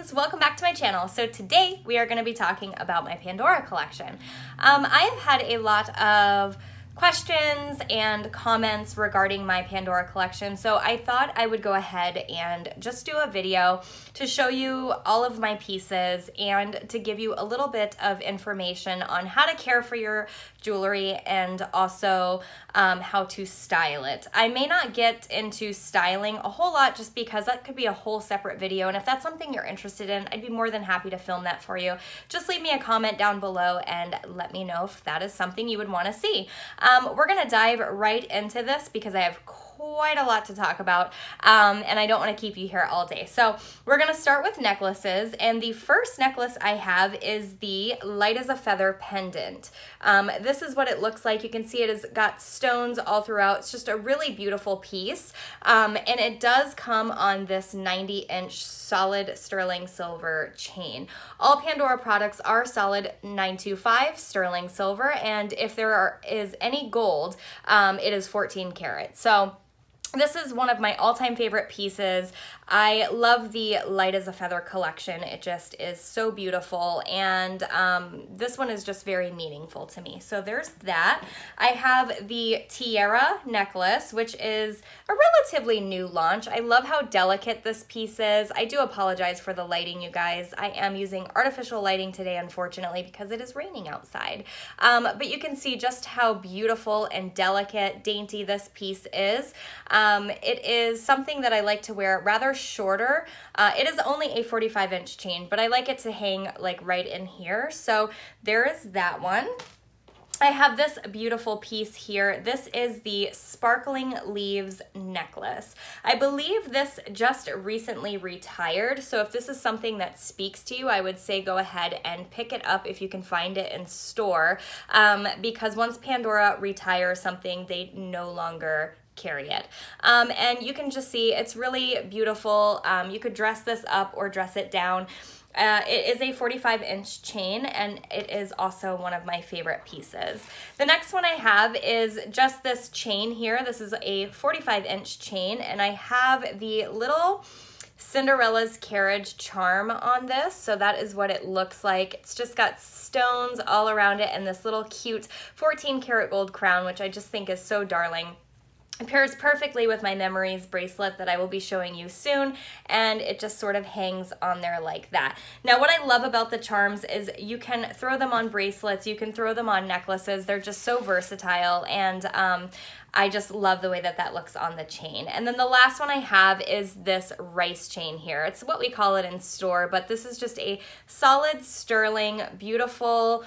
darlings, welcome back to my channel. So today we are going to be talking about my Pandora collection. I have had a lot of questions and comments regarding my Pandora collection, so I thought I would go ahead and just do a video to show you all of my pieces and to give you a little bit of information on how to care for your jewelry and also how to style it. I may not get into styling a whole lot just because that could be a whole separate video, and if that's something you're interested in, I'd be more than happy to film that for you. Just leave me a comment down below and let me know if that is something you would want to see. We're gonna dive right into this because I have quite a lot to talk about and I don't want to keep you here all day. So we're gonna start with necklaces, and the first necklace I have is the light as a feather pendant. This is what it looks like. You can see it has got stones all throughout. It's just a really beautiful piece, and it does come on this 90-inch solid sterling silver chain. All Pandora products are solid 925 sterling silver, and if there is any gold, it is 14 karat. So this is one of my all-time favorite pieces. I love the Light as a Feather collection. It just is so beautiful, and this one is just very meaningful to me. So there's that. I have the Tiara necklace, which is a relatively new launch. I love how delicate this piece is. I do apologize for the lighting, you guys. I am using artificial lighting today, unfortunately, because it is raining outside. But you can see just how beautiful and delicate, dainty this piece is. It is something that I like to wear rather shorter. It is only a 45-inch chain, but I like it to hang like right in here. So there is that one. I have this beautiful piece here. This is the Sparkling Leaves necklace. I believe this just recently retired, so if this is something that speaks to you, I would say go ahead and pick it up if you can find it in store, because once Pandora retires something, they no longer carry it. And you can just see it's really beautiful. You could dress this up or dress it down. It is a 45-inch chain, and it is also one of my favorite pieces. The next one I have is just this chain here. This is a 45-inch chain, and I have the little Cinderella's carriage charm on this. So that is what it looks like. It's just got stones all around it and this little cute 14 karat gold crown, which I just think is so darling. It pairs perfectly with my Memories bracelet that I will be showing you soon, and it just sort of hangs on there like that. Now, what I love about the charms is you can throw them on bracelets, you can throw them on necklaces. They're just so versatile, and I just love the way that that looks on the chain. And then the last one I have is this rice chain here. It's what we call it in store, but this is just a solid sterling, beautiful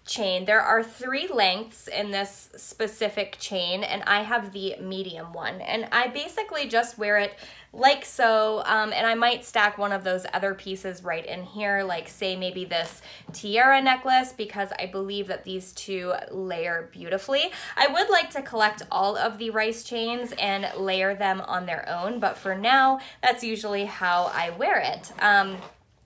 chain. There are 3 lengths in this specific chain, and I have the medium one, and I basically just wear it like so, and I might stack one of those other pieces right in here, like say maybe this tiara necklace, because I believe that these two layer beautifully. I would like to collect all of the rice chains and layer them on their own, but for now that's usually how I wear it.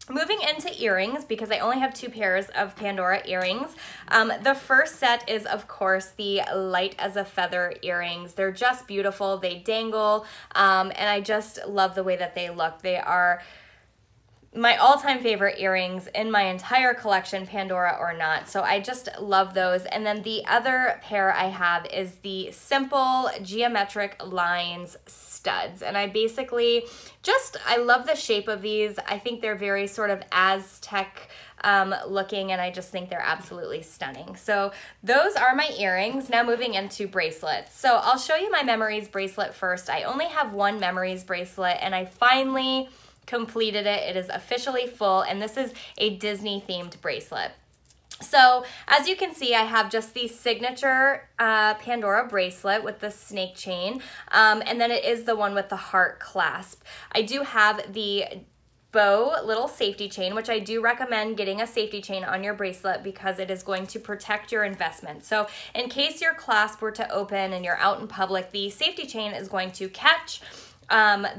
Moving into earrings, because I only have 2 pairs of Pandora earrings. The first set is, of course, the Light as a Feather earrings. They're just beautiful. They dangle, and I just love the way that they look. They are my all-time favorite earrings in my entire collection, Pandora or not. So I just love those. And then the other pair I have is the simple geometric lines studs. And I basically I love the shape of these. I think they're very sort of Aztec looking, and I just think they're absolutely stunning. So those are my earrings. Now moving into bracelets. So I'll show you my Memories bracelet first. I only have one Memories bracelet, and I finally completed it. It is officially full, and this is a Disney themed bracelet. So as you can see, I have just the signature Pandora bracelet with the snake chain, and then it is the one with the heart clasp. I do have the bow little safety chain, which I do recommend getting a safety chain on your bracelet because it is going to protect your investment. So in case your clasp were to open and you're out in public, the safety chain is going to catch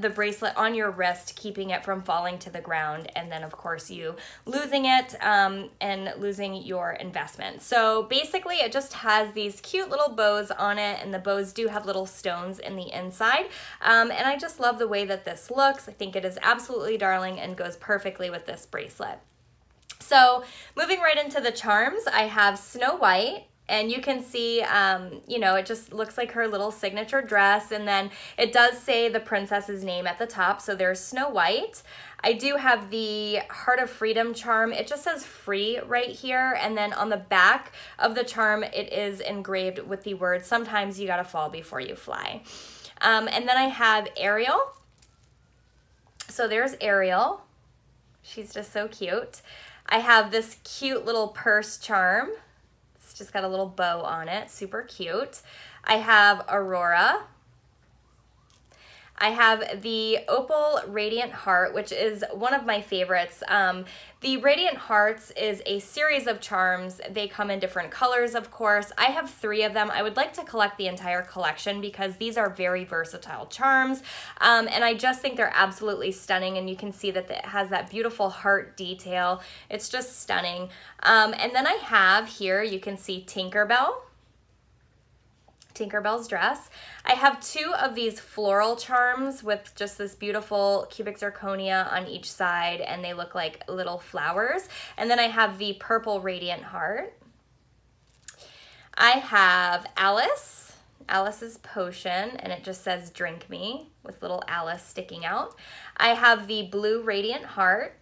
the bracelet on your wrist, keeping it from falling to the ground, and then of course you losing it and losing your investment. So basically it just has these cute little bows on it, and the bows do have little stones in the inside, and I just love the way that this looks. I think it is absolutely darling and goes perfectly with this bracelet. So moving right into the charms, I have Snow White. And you can see, you know, it just looks like her little signature dress. And then it does say the princess's name at the top. So there's Snow White. I do have the Heart of Freedom charm. It just says free right here. And then on the back of the charm, it is engraved with the word, sometimes you gotta fall before you fly. And then I have Ariel. So there's Ariel. She's just so cute. I have this cute little purse charm. It's just got a little bow on it, super cute. I have Aurora. I have the Opal Radiant Heart, which is one of my favorites. The Radiant Hearts is a series of charms. They come in different colors, of course. I have 3 of them. I would like to collect the entire collection because these are very versatile charms. And I just think they're absolutely stunning. And you can see that it has that beautiful heart detail. It's just stunning. And then I have here, you can see Tinkerbell's dress. I have 2 of these floral charms with just this beautiful cubic zirconia on each side, and they look like little flowers. And then I have the purple Radiant Heart. I have Alice's potion, and it just says drink me with little Alice sticking out. I have the blue Radiant Heart.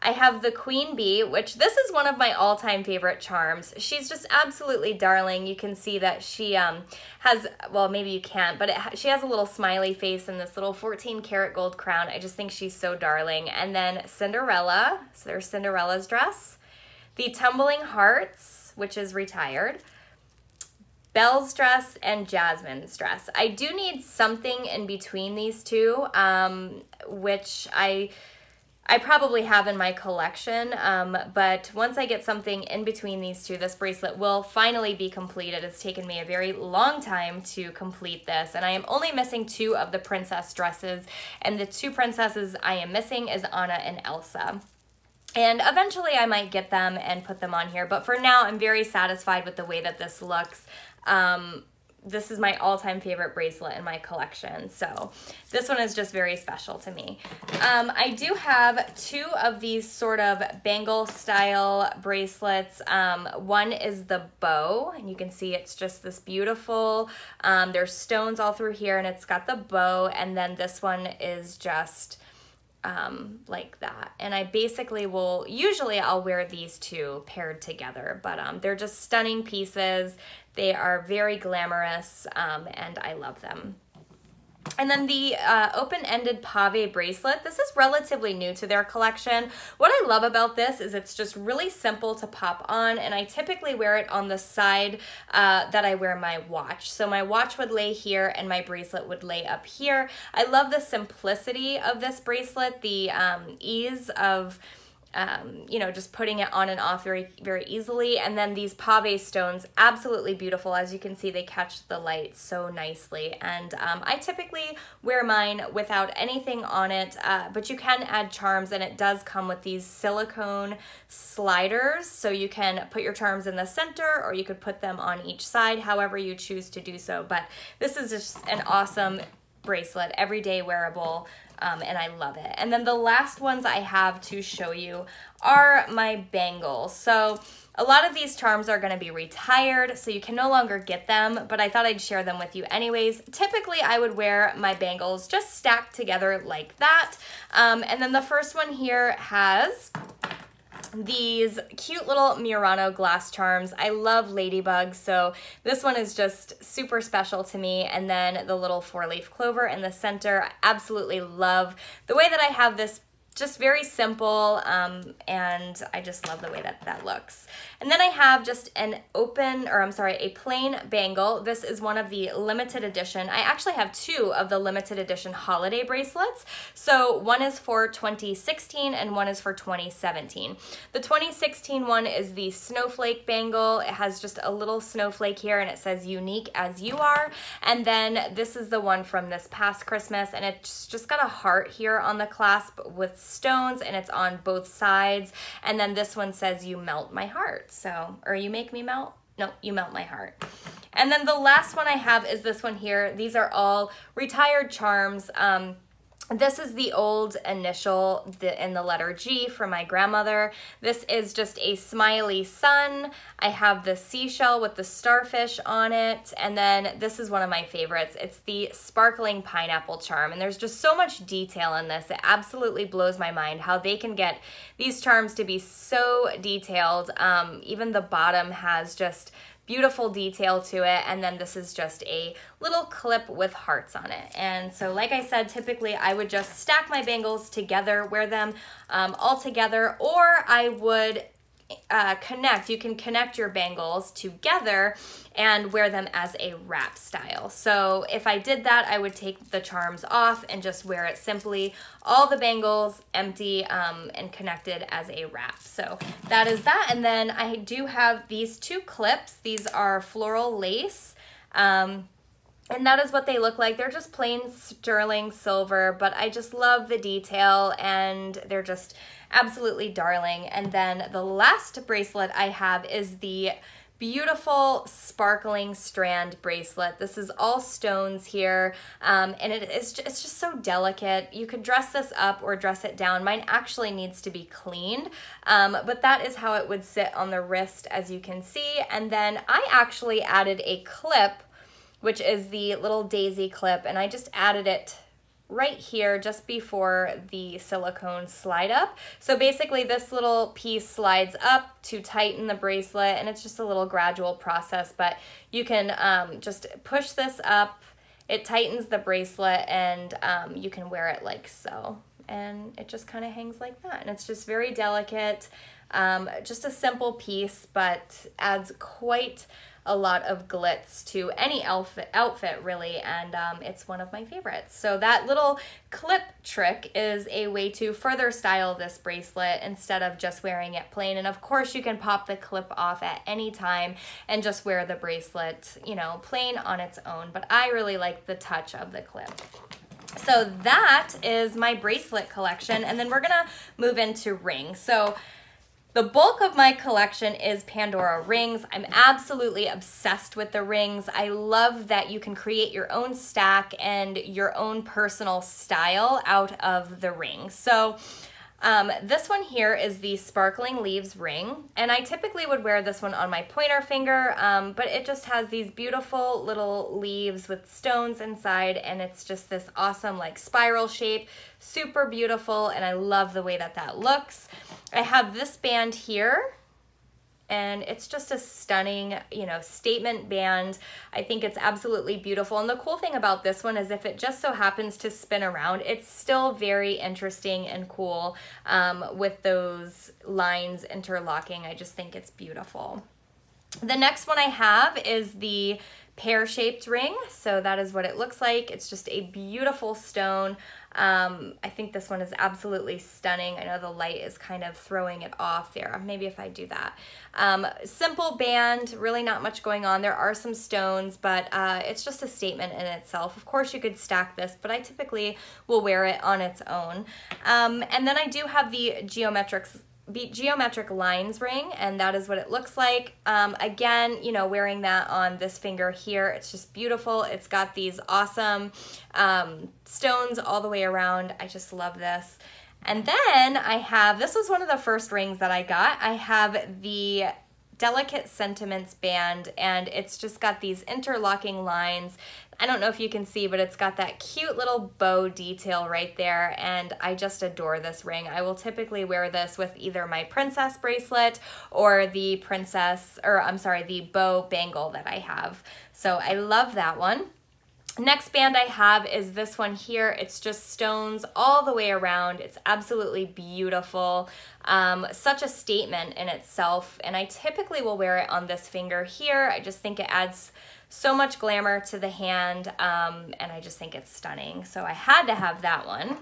I have the Queen Bee, which this is one of my all-time favorite charms. She's just absolutely darling. You can see that she has, well, maybe you can't, but she has a little smiley face and this little 14-karat gold crown. I just think she's so darling. And then Cinderella, so there's Cinderella's dress. The Tumbling Hearts, which is retired. Belle's dress and Jasmine's dress. I do need something in between these two, which I probably have in my collection, but once I get something in between these two, this bracelet will finally be completed. It's taken me a very long time to complete this, and I am only missing 2 of the princess dresses, and the 2 princesses I am missing is Anna and Elsa. And eventually I might get them and put them on here, but for now I'm very satisfied with the way that this looks. This is my all-time favorite bracelet in my collection, so this one is just very special to me. I do have 2 of these sort of bangle style bracelets. One is the bow, and you can see it's just this beautiful, there's stones all through here, and it's got the bow, and then this one is just like that. And I basically will, usually I'll wear these 2 paired together, but they're just stunning pieces. They are very glamorous, and I love them. And then the open-ended pave bracelet. This is relatively new to their collection. What I love about this is it's just really simple to pop on, and I typically wear it on the side that I wear my watch. So my watch would lay here and my bracelet would lay up here. I love the simplicity of this bracelet, the ease of you know, just putting it on and off very, very easily. And then these pave stones, absolutely beautiful. As you can see, they catch the light so nicely. And I typically wear mine without anything on it, but you can add charms, and it does come with these silicone sliders. So you can put your charms in the center, or you could put them on each side, however you choose to do so. But this is just an awesome bracelet, everyday wearable, and I love it. And then the last ones I have to show you are my bangles. So a lot of these charms are going to be retired, so you can no longer get them, but I thought I'd share them with you anyways. Typically, I would wear my bangles just stacked together like that. And then the first one here has these cute little Murano glass charms. I love ladybugs, so this one is just super special to me. And then the little 4-leaf clover in the center. I absolutely love the way that I have this just very simple, and I just love the way that that looks. And then I have just an a plain bangle. This is one of the limited edition. I actually have two of the limited edition holiday bracelets. So one is for 2016 and one is for 2017. The 2016 one is the snowflake bangle. It has just a little snowflake here and it says unique as you are. And then this is the one from this past Christmas, and it's just got a heart here on the clasp with stones, and it's on both sides. And then this one says you melt my heart. So, or you make me melt? No, you melt my heart. And then the last one I have is this one here. These are all retired charms. This is the old initial in the letter G for my grandmother. This is just a smiley sun. I have the seashell with the starfish on it. And then this is one of my favorites. It's the sparkling pineapple charm. And there's just so much detail in this. It absolutely blows my mind how they can get these charms to be so detailed. Even the bottom has just beautiful detail to it, and then this is just a little clip with hearts on it. And so like I said, typically I would just stack my bangles together, wear them all together, or I would you can connect your bangles together and wear them as a wrap style. So if I did that, I would take the charms off and just wear it simply, all the bangles empty and connected as a wrap. So that is that. And then I do have these two clips. These are floral lace. And that is what they look like. They're just plain sterling silver, but I just love the detail and they're just absolutely darling. And then the last bracelet I have is the beautiful sparkling strand bracelet. This is all stones here, and it's just so delicate. You could dress this up or dress it down. Mine actually needs to be cleaned, but that is how it would sit on the wrist, as you can see. And then I actually added a clip, which is the little daisy clip, and I just added it right here just before the silicone slide up. So basically this little piece slides up to tighten the bracelet, and it's just a little gradual process, but you can just push this up, it tightens the bracelet, and you can wear it like so. And it just kind of hangs like that, and it's just very delicate. Just a simple piece, but adds quite a lot of glitz to any outfit really, and it's one of my favorites. So that little clip trick is a way to further style this bracelet instead of just wearing it plain. And of course you can pop the clip off at any time and just wear the bracelet, you know, plain on its own, but I really like the touch of the clip. So that is my bracelet collection, and then we're gonna move into rings. So the bulk of my collection is Pandora rings. I'm absolutely obsessed with the rings. I love that you can create your own stack and your own personal style out of the rings. So this one here is the Sparkling Leaves ring, and I typically would wear this one on my pointer finger, but it just has these beautiful little leaves with stones inside, and it's just this awesome like spiral shape, super beautiful, and I love the way that that looks. I have this band here, and it's just a stunning, you know, statement band. I think it's absolutely beautiful. And the cool thing about this one is if it just so happens to spin around, it's still very interesting and cool with those lines interlocking. I just think it's beautiful. The next one I have is the pear-shaped ring. So that is what it looks like. It's just a beautiful stone. I think this one is absolutely stunning. I know the light is kind of throwing it off there. Maybe if I do that. Simple band, really not much going on. There are some stones, but it's just a statement in itself. Of course you could stack this, but I typically will wear it on its own. And then I do have the geometric lines ring, and that is what it looks like. Again, you know, wearing that on this finger here, it's just beautiful. It's got these awesome stones all the way around. I just love this. And then I have, this was one of the first rings that I got. I have the Delicate Sentiments band, and it's just got these interlocking lines. I don't know if you can see, but it's got that cute little bow detail right there, and I just adore this ring. I will typically wear this with either my princess bracelet or the the bow bangle that I have. So I love that one. Next band I have is this one here. It's just stones all the way around. It's absolutely beautiful. Such a statement in itself, and I typically will wear it on this finger here. I just think it adds so much glamour to the hand, and I just think it's stunning. So I had to have that one.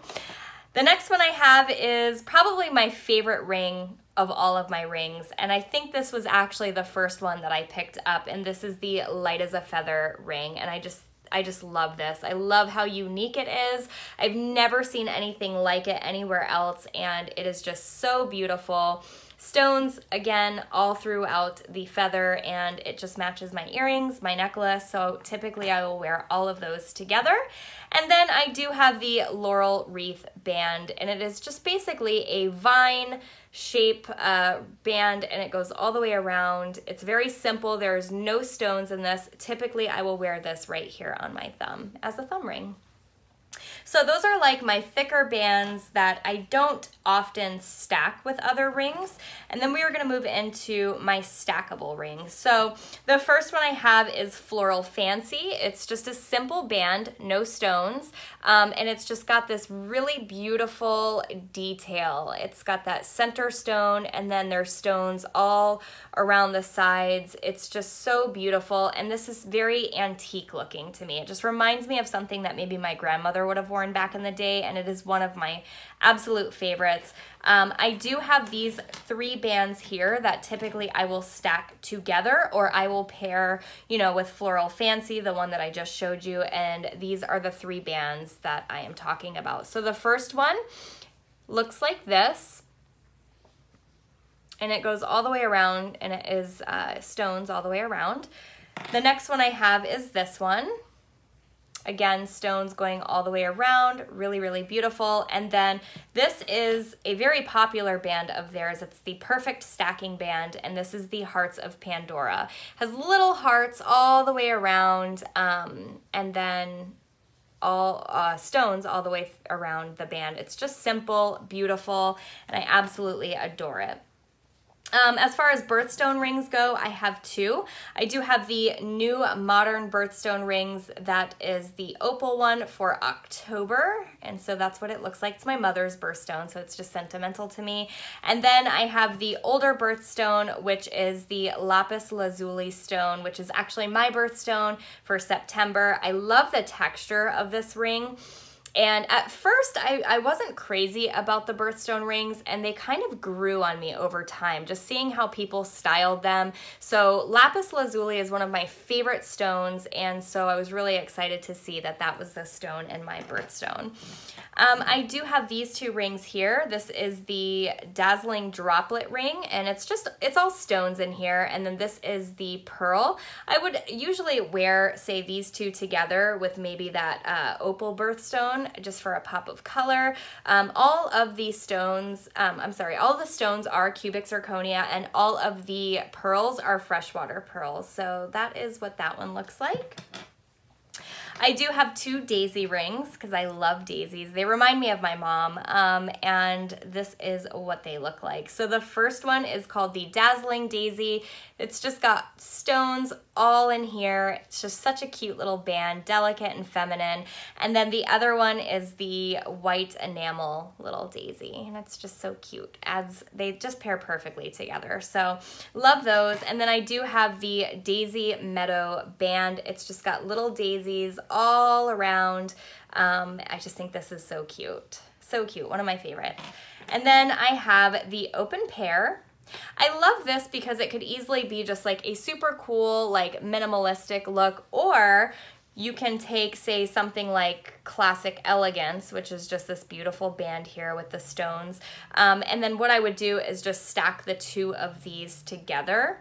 The next one I have is probably my favorite ring of all of my rings, and I think this was actually the first one that I picked up, and this is the Light as a Feather ring, and I just love this. I love how unique it is. I've never seen anything like it anywhere else, and it is just so beautiful. Stones, again, all throughout the feather, and it just matches my earrings, my necklace, so typically I will wear all of those together. And then I do have the Laurel Wreath band, and it is just basically a vine shape band, and it goes all the way around. It's very simple. There's no stones in this. Typically, I will wear this right here on my thumb as a thumb ring. So those are like my thicker bands that I don't often stack with other rings. And then we are gonna move into my stackable rings. So the first one I have is Floral Fancy. It's just a simple band, no stones. And it's just got this really beautiful detail. It's got that center stone, and then there's stones all around the sides. It's just so beautiful. And this is very antique looking to me. It just reminds me of something that maybe my grandmother would have worn back in the day, and it is one of my absolute favorites. I do have these 3 bands here that typically I will stack together, or I will pair, you know, with Floral Fancy, the one that I just showed you, and these are the 3 bands that I am talking about. So the first one looks like this, and it goes all the way around, and it is stones all the way around. The next one I have is this one. Again, stones going all the way around, really, really beautiful. And then this is a very popular band of theirs. It's the Perfect Stacking Band, and this is the Hearts of Pandora. Has little hearts all the way around, and then all stones all the way around the band. It's just simple, beautiful, and I absolutely adore it. As far as birthstone rings go, I have 2. I do have the new modern birthstone rings. That is the opal one for October, and so that's what it looks like. It's my mother's birthstone, so it's just sentimental to me. And then I have the older birthstone, which is the lapis lazuli stone, which is actually my birthstone for September. I love the texture of this ring. And at first, I wasn't crazy about the birthstone rings, and they kind of grew on me over time, just seeing how people styled them. So lapis lazuli is one of my favorite stones, and so I was really excited to see that that was the stone in my birthstone. I do have these 2 rings here. This is the Dazzling Droplet ring, and it's all stones in here, and then this is the pearl. I would usually wear, say, these 2 together with maybe that opal birthstone, just for a pop of color. All of the stones, all the stones are cubic zirconia, and all of the pearls are freshwater pearls. So that is what that one looks like. I do have 2 daisy rings because I love daisies. They remind me of my mom, and this is what they look like. So the first one is called the Dazzling Daisy. It's just got stones all in here. It's just such a cute little band, delicate and feminine. And then the other one is the white enamel little daisy, and it's just so cute. They just pair perfectly together. So love those. And then I do have the Daisy Meadow band. It's just got little daisies all around. I just think this is so cute. So cute, one of my favorites. And then I have the Open Pair. I love this because it could easily be just like a super cool, like minimalistic look, or you can take, say, something like Classic Elegance, which is just this beautiful band here with the stones. And then what I would do is just stack the 2 of these together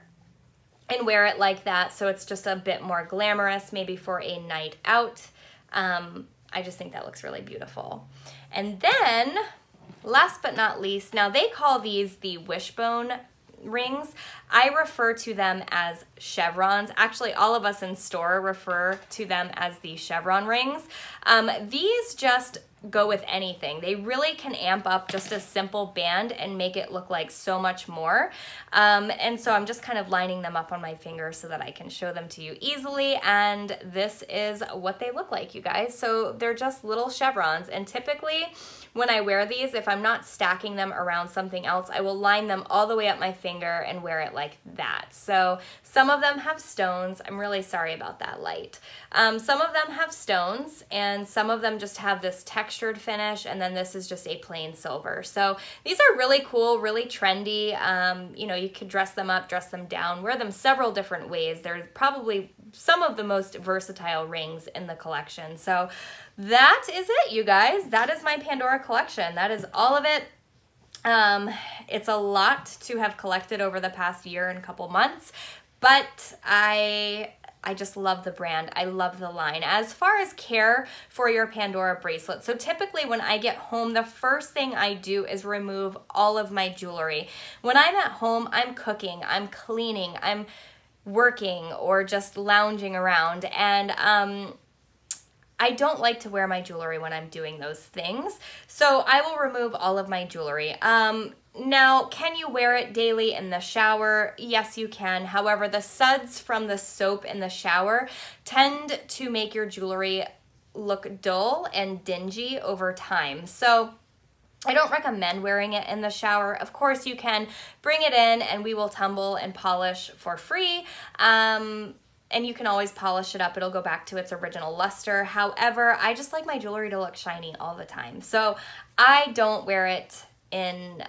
and wear it like that, so it's just a bit more glamorous, maybe for a night out. I just think that looks really beautiful. And then, last but not least, now they call these the wishbone rings. I refer to them as chevrons. Actually, all of us in store refer to them as the chevron rings. These just go with anything. They really can amp up just a simple band and make it look like so much more. And so I'm just kind of lining them up on my finger so that I can show them to you easily. And this is what they look like, you guys. So they're just little chevrons. And typically when I wear these, if I'm not stacking them around something else, I will line them all the way up my finger and wear it like that. So some of them have stones. I'm really sorry about that light. Some of them have stones, and some of them just have this textured finish, and then this is just a plain silver. So these are really cool, really trendy. You know, you could dress them up, dress them down, wear them several different ways. They're probably some of the most versatile rings in the collection. So that is it, you guys. That is my Pandora collection. That is all of it. It's a lot to have collected over the past year and couple months, but I just love the brand. I love the line. As far as care for your Pandora bracelet, so typically when I get home, the first thing I do is remove all of my jewelry. When I'm at home, I'm cooking, I'm cleaning, I'm working, or just lounging around, and I don't like to wear my jewelry when I'm doing those things, so I will remove all of my jewelry. Now, can you wear it daily in the shower? Yes, you can. However, the suds from the soap in the shower tend to make your jewelry look dull and dingy over time. So I don't recommend wearing it in the shower. Of course, you can bring it in and we will tumble and polish for free. And you can always polish it up. It'll go back to its original luster. However, I just like my jewelry to look shiny all the time. So I don't wear it in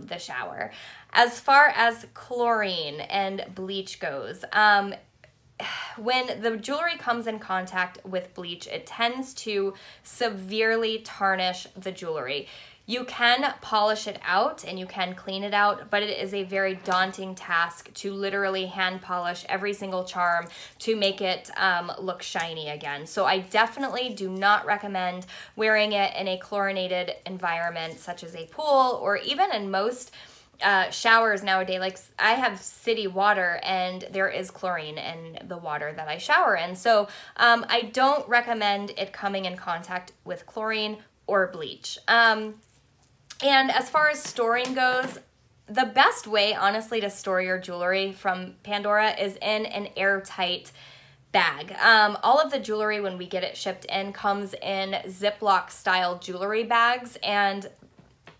the shower. As far as chlorine and bleach goes, when the jewelry comes in contact with bleach, it tends to severely tarnish the jewelry. You can polish it out and you can clean it out, but it is a very daunting task to literally hand polish every single charm to make it look shiny again. So I definitely do not recommend wearing it in a chlorinated environment such as a pool, or even in most showers nowadays. Like, I have city water and there is chlorine in the water that I shower in. So I don't recommend it coming in contact with chlorine or bleach. And as far as storing goes, the best way, honestly, to store your jewelry from Pandora is in an airtight bag. All of the jewelry, when we get it shipped in, comes in Ziploc style jewelry bags, and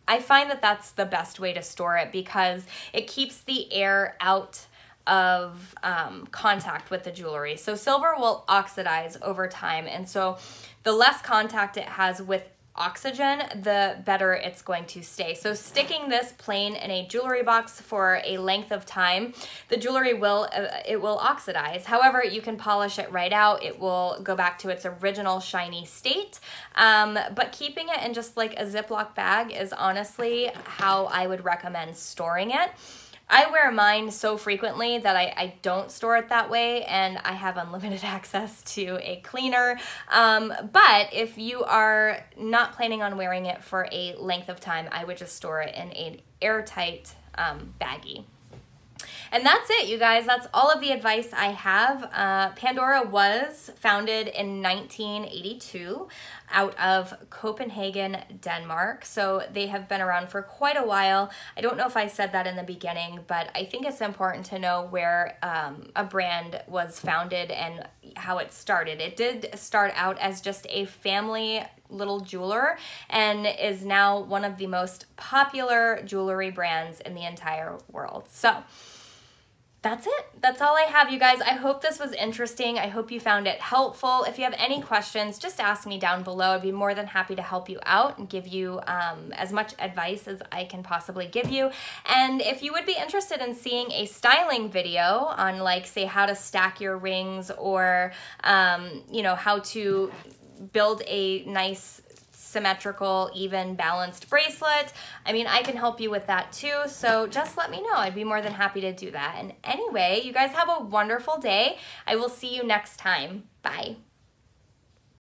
I find that that's the best way to store it because it keeps the air out of contact with the jewelry. So silver will oxidize over time, and so the less contact it has with oxygen, the better it's going to stay. So sticking this plain in a jewelry box for a length of time, the jewelry will oxidize. However, you can polish it right out. It will go back to its original shiny state. But keeping it in just like a Ziploc bag is honestly how I would recommend storing it. I wear mine so frequently that I don't store it that way, and I have unlimited access to a cleaner. But if you are not planning on wearing it for a length of time, I would just store it in an airtight baggie. And that's it, you guys. That's all of the advice I have. Pandora was founded in 1982 out of Copenhagen, Denmark. So they have been around for quite a while. I don't know if I said that in the beginning, but I think it's important to know where a brand was founded and how it started. It did start out as just a family little jeweler and is now one of the most popular jewelry brands in the entire world. So that's it. That's all I have, you guys. I hope this was interesting. I hope you found it helpful. If you have any questions, just ask me down below. I'd be more than happy to help you out and give you as much advice as I can possibly give you. And if you would be interested in seeing a styling video on, like, say, how to stack your rings, or you know, how to build a nice symmetrical, even, balanced bracelet, I mean, I can help you with that too, so just let me know. I'd be more than happy to do that. And anyway, you guys have a wonderful day. I will see you next time. Bye.